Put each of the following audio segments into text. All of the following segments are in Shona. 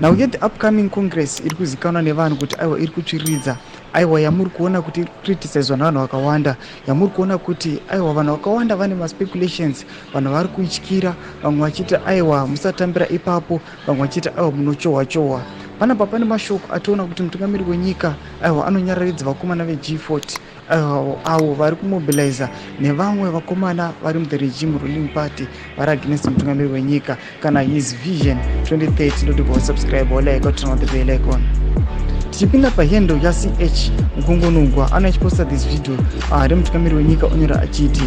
Now yet the upcoming congress iri kuzikanwa nevanhu kuti aiwa iri kutsviridza, aiwa yamuri kuona kuti iri criticizwa navanhu vakawanda, yamuri kuona kuti aiwa vanhu vakawanda vane maspeculations, vanhu vari kuityira, vamwe vachiti aiwa musatambira ipapo, vamwe vachiti aiwa munochohwa-chohwa. Panapa pane mashoko ationa kuti mutungamiri wenyika aiwa anonyararidza vakomana veG40 avo vari kumobiliza nevamwe vakomana vari muthe regime ruling party vari against mutungamiri wenyika kana his vision 2030. Ndoti kusubscribe like turn on the bell icon. Tichipinda pahendo yaCH Mnangagwa anochiposta this video remutungamiri wenyika onyora achiti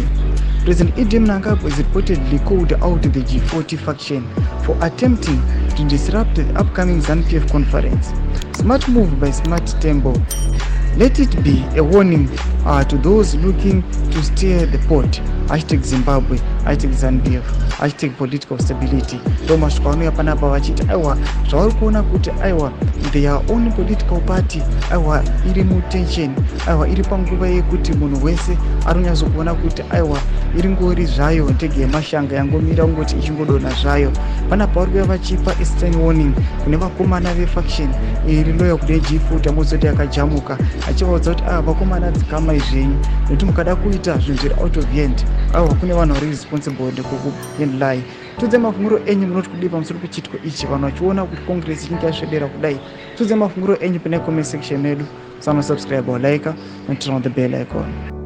President Mnangagwa is reportedly called out the G40 faction for attempting to disrupt the upcoming ZANU-PF conference. Smart move by Smart Tembo. Let it be a warning to those looking to steer the pot. #Zimbabwe, ZANU-PF, #political stability. Ndo mashoko anouya panapa vachiti aiwa zvavari kuona kuti aiwa their own political party aiwa iri mutension, aiwa iri panguva yekuti munhu wese anonyatsokuona kuti aiwa iri ngori zvayo ndege yemashanga yangomira kungoti ichingodonha zvayo. Panapa vari kuuya vachipa a stern warning kune vakomana vefaction iri loya kune G40 amozoti yakajamuka, achivaudza kuti vakomana dzikamai zvenyu nekuti mukada kuita zvinhu zviri out of hand aiwa kune vanhu vari responsible ndekuendlai. Tudze mafunguro enyu munoti kudii pamusoro pechitiko ichi, vanhu vachiona kuti congress ichinge yasvedera kudai. Tudze mafunguro enyu pane comment section yedu. Subscribe or like and turn on the bell icon.